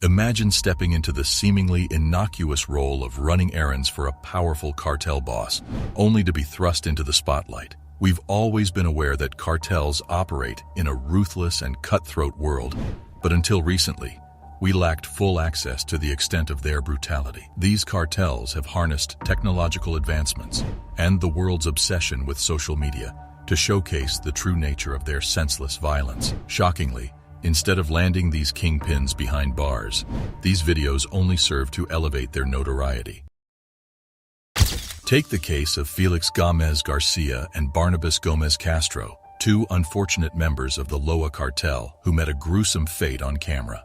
Imagine stepping into the seemingly innocuous role of running errands for a powerful cartel boss, only to be thrust into the spotlight. We've always been aware that cartels operate in a ruthless and cutthroat world, but until recently, we lacked full access to the extent of their brutality. These cartels have harnessed technological advancements and the world's obsession with social media to showcase the true nature of their senseless violence. Shockingly, instead of landing these kingpins behind bars, these videos only serve to elevate their notoriety. Take the case of Felix Gómez Garcia and Barnabas Gómez Castro, two unfortunate members of the Sinaloa Cartel who met a gruesome fate on camera.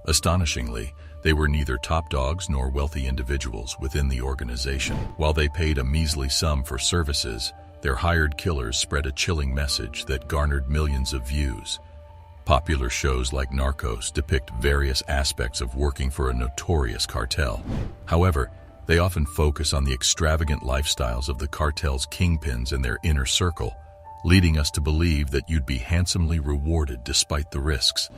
Astonishingly, they were neither top dogs nor wealthy individuals within the organization. While they paid a measly sum for services, their hired killers spread a chilling message that garnered millions of views. Popular shows like Narcos depict various aspects of working for a notorious cartel. However, they often focus on the extravagant lifestyles of the cartel's kingpins and their inner circle, leading us to believe that you'd be handsomely rewarded despite the risks.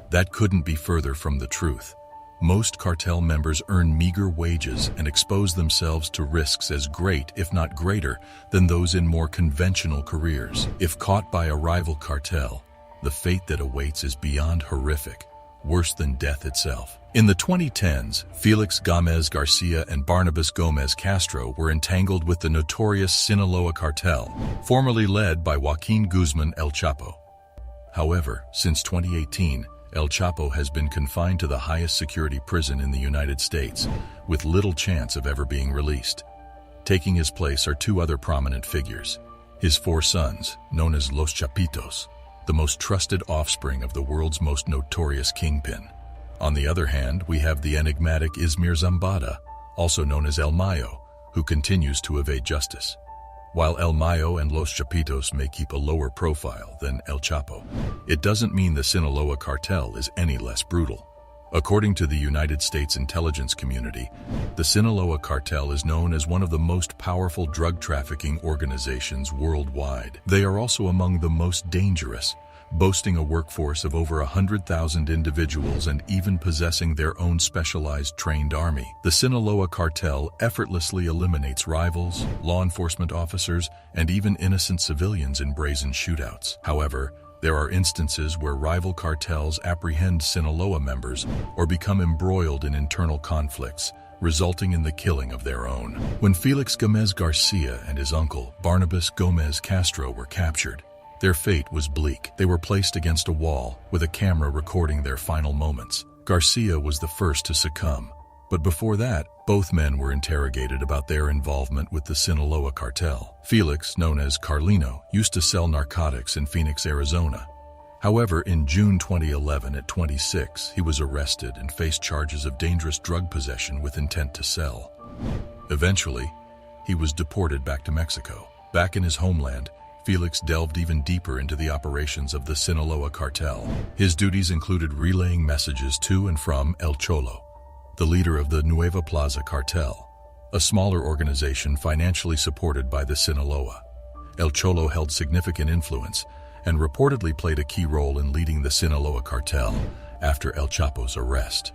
That couldn't be further from the truth. Most cartel members earn meager wages and expose themselves to risks as great, if not greater, than those in more conventional careers. If caught by a rival cartel, the fate that awaits is beyond horrific, worse than death itself. In the 2010s, Felix Gómez Garcia and Barnabas Gómez Castro were entangled with the notorious Sinaloa Cartel, formerly led by Joaquin Guzman El Chapo. However, since 2018, El Chapo has been confined to the highest security prison in the United States, with little chance of ever being released. Taking his place are two other prominent figures: his four sons, known as Los Chapitos, the most trusted offspring of the world's most notorious kingpin. On the other hand, we have the enigmatic Ismael Zambada, also known as El Mayo, who continues to evade justice. While El Mayo and Los Chapitos may keep a lower profile than El Chapo, it doesn't mean the Sinaloa Cartel is any less brutal. According to the United States intelligence community, the Sinaloa Cartel is known as one of the most powerful drug trafficking organizations worldwide. They are also among the most dangerous, boasting a workforce of over 100,000 individuals and even possessing their own specialized trained army. The Sinaloa Cartel effortlessly eliminates rivals, law enforcement officers, and even innocent civilians in brazen shootouts. However, there are instances where rival cartels apprehend Sinaloa members or become embroiled in internal conflicts, resulting in the killing of their own. When Felix Gómez Garcia and his uncle, Barnabas Gómez Castro, were captured, their fate was bleak. They were placed against a wall, with a camera recording their final moments. Garcia was the first to succumb, but before that, both men were interrogated about their involvement with the Sinaloa Cartel. Felix, known as Carlino, used to sell narcotics in Phoenix, Arizona. However, in June 2011 at 26, he was arrested and faced charges of dangerous drug possession with intent to sell. Eventually, he was deported back to Mexico. Back in his homeland, Felix delved even deeper into the operations of the Sinaloa Cartel. His duties included relaying messages to and from El Cholo, the leader of the Nueva Plaza Cartel, a smaller organization financially supported by the Sinaloa. El Cholo held significant influence and reportedly played a key role in leading the Sinaloa Cartel after El Chapo's arrest.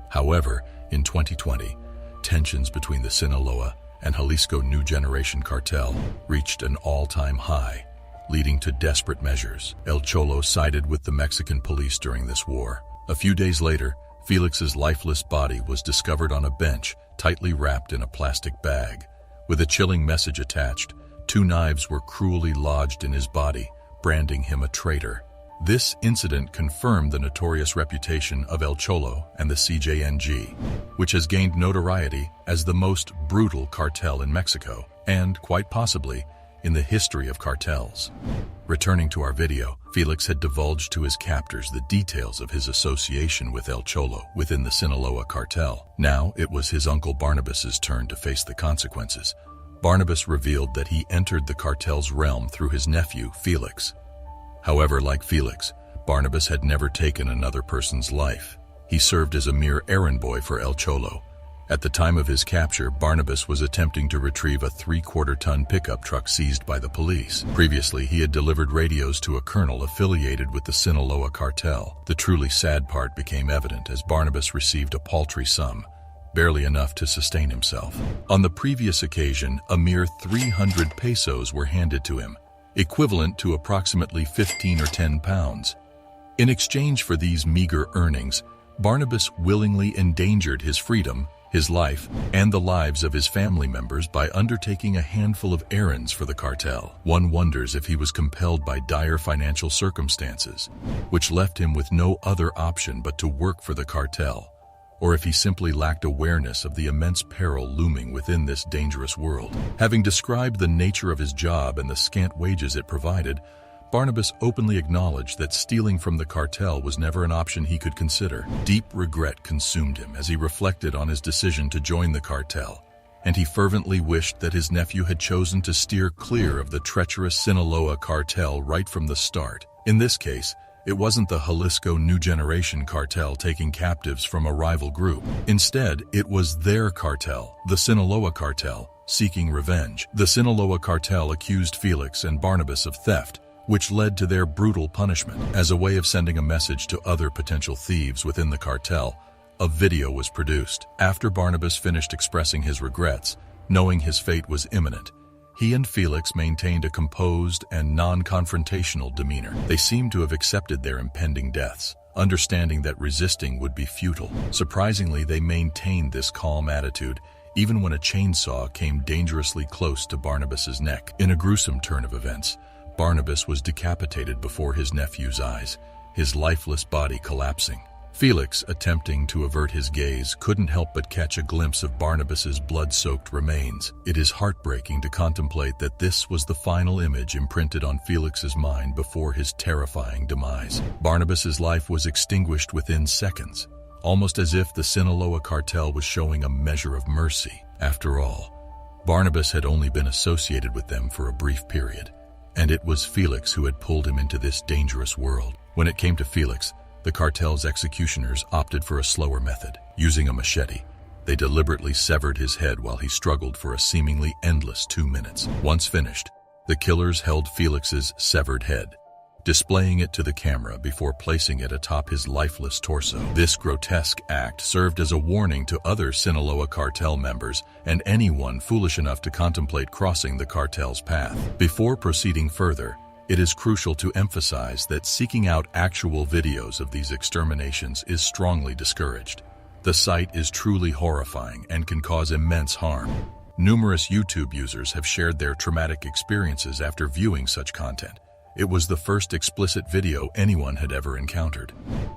However, in 2020, tensions between the Sinaloa and Jalisco New Generation Cartel reached an all-time high, leading to desperate measures. El Cholo sided with the Mexican police during this war. A few days later, Felix's lifeless body was discovered on a bench, tightly wrapped in a plastic bag. With a chilling message attached, 2 knives were cruelly lodged in his body, branding him a traitor. This incident confirmed the notorious reputation of El Cholo and the CJNG, which has gained notoriety as the most brutal cartel in Mexico, and, quite possibly, in the history of cartels. Returning to our video, Felix had divulged to his captors the details of his association with El Cholo within the Sinaloa Cartel. Now it was his uncle Barnabas's turn to face the consequences. Barnabas revealed that he entered the cartel's realm through his nephew, Felix. However, like Felix, Barnabas had never taken another person's life. He served as a mere errand boy for El Cholo, At the time of his capture, Barnabas was attempting to retrieve a 3/4-ton pickup truck seized by the police. Previously, he had delivered radios to a colonel affiliated with the Sinaloa Cartel. The truly sad part became evident as Barnabas received a paltry sum, barely enough to sustain himself. On the previous occasion, a mere 300 pesos were handed to him, equivalent to approximately 15 or 10 pounds. In exchange for these meager earnings, Barnabas willingly endangered his freedom, his life, and the lives of his family members by undertaking a handful of errands for the cartel. One wonders if he was compelled by dire financial circumstances, which left him with no other option but to work for the cartel, or if he simply lacked awareness of the immense peril looming within this dangerous world. Having described the nature of his job and the scant wages it provided, Barnabas openly acknowledged that stealing from the cartel was never an option he could consider. Deep regret consumed him as he reflected on his decision to join the cartel, and he fervently wished that his nephew had chosen to steer clear of the treacherous Sinaloa Cartel right from the start. In this case, it wasn't the Jalisco New Generation Cartel taking captives from a rival group. Instead, it was their cartel, the Sinaloa Cartel, seeking revenge. The Sinaloa Cartel accused Felix and Barnabas of theft, which led to their brutal punishment. As a way of sending a message to other potential thieves within the cartel, a video was produced. After Barnabas finished expressing his regrets, knowing his fate was imminent, he and Felix maintained a composed and non-confrontational demeanor. They seemed to have accepted their impending deaths, understanding that resisting would be futile. Surprisingly, they maintained this calm attitude, even when a chainsaw came dangerously close to Barnabas's neck. In a gruesome turn of events, Barnabas was decapitated before his nephew's eyes, his lifeless body collapsing. Felix, attempting to avert his gaze, couldn't help but catch a glimpse of Barnabas's blood-soaked remains. It is heartbreaking to contemplate that this was the final image imprinted on Felix's mind before his terrifying demise. Barnabas's life was extinguished within seconds, almost as if the Sinaloa Cartel was showing a measure of mercy. After all, Barnabas had only been associated with them for a brief period, and it was Felix who had pulled him into this dangerous world. When it came to Felix, the cartel's executioners opted for a slower method. Using a machete, they deliberately severed his head while he struggled for a seemingly endless 2 minutes. Once finished, the killers held Felix's severed head, displaying it to the camera before placing it atop his lifeless torso. This grotesque act served as a warning to other Sinaloa Cartel members and anyone foolish enough to contemplate crossing the cartel's path. Before proceeding further, it is crucial to emphasize that seeking out actual videos of these exterminations is strongly discouraged. The sight is truly horrifying and can cause immense harm. Numerous YouTube users have shared their traumatic experiences after viewing such content. It was the first explicit video anyone had ever encountered.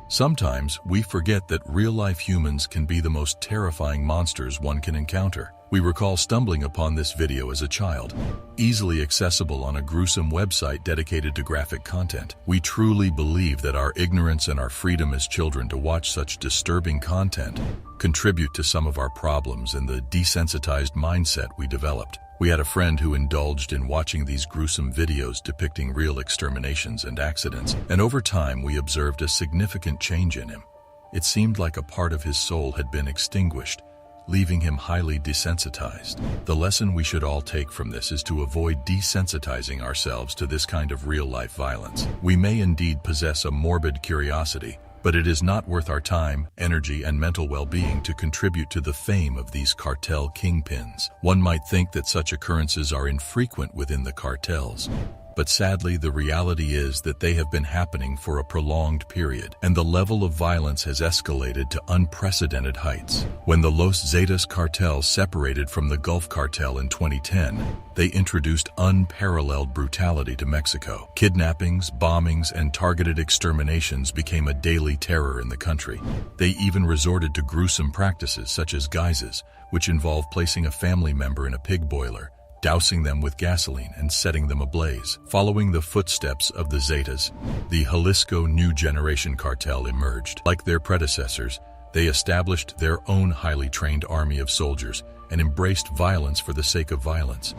Sometimes we forget that real-life humans can be the most terrifying monsters one can encounter. We recall stumbling upon this video as a child, easily accessible on a gruesome website dedicated to graphic content. We truly believe that our ignorance and our freedom as children to watch such disturbing content contribute to some of our problems and the desensitized mindset we developed. We had a friend who indulged in watching these gruesome videos depicting real exterminations and accidents, and over time we observed a significant change in him. It seemed like a part of his soul had been extinguished, leaving him highly desensitized. The lesson we should all take from this is to avoid desensitizing ourselves to this kind of real-life violence. We may indeed possess a morbid curiosity, but it is not worth our time, energy, and mental well-being to contribute to the fame of these cartel kingpins. One might think that such occurrences are infrequent within the cartels, but sadly the reality is that they have been happening for a prolonged period, and the level of violence has escalated to unprecedented heights. When the Los Zetas cartel separated from the Gulf cartel in 2010, they introduced unparalleled brutality to Mexico. Kidnappings, bombings, and targeted exterminations became a daily terror in the country. They even resorted to gruesome practices such as guises, which involve placing a family member in a pig boiler, dousing them with gasoline and setting them ablaze. Following the footsteps of the Zetas, the Jalisco New Generation Cartel emerged. Like their predecessors, they established their own highly trained army of soldiers and embraced violence for the sake of violence.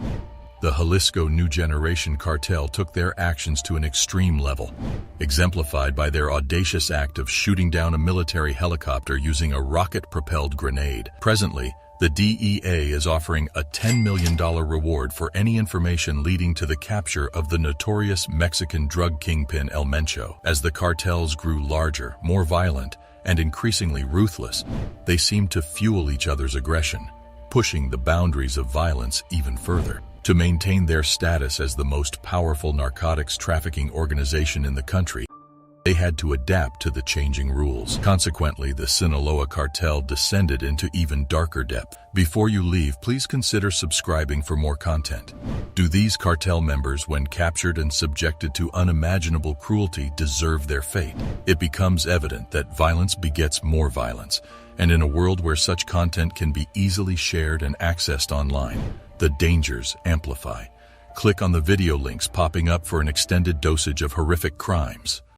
The Jalisco New Generation Cartel took their actions to an extreme level, exemplified by their audacious act of shooting down a military helicopter using a rocket-propelled grenade. Presently, The DEA is offering a $10 million reward for any information leading to the capture of the notorious Mexican drug kingpin El Mencho. As the cartels grew larger, more violent, and increasingly ruthless, they seemed to fuel each other's aggression, pushing the boundaries of violence even further. To maintain their status as the most powerful narcotics trafficking organization in the country, they had to adapt to the changing rules. Consequently, the Sinaloa Cartel descended into even darker depth. Before you leave, please consider subscribing for more content. Do these cartel members, when captured and subjected to unimaginable cruelty, deserve their fate? It becomes evident that violence begets more violence, and in a world where such content can be easily shared and accessed online, the dangers amplify. Click on the video links popping up for an extended dosage of horrific crimes.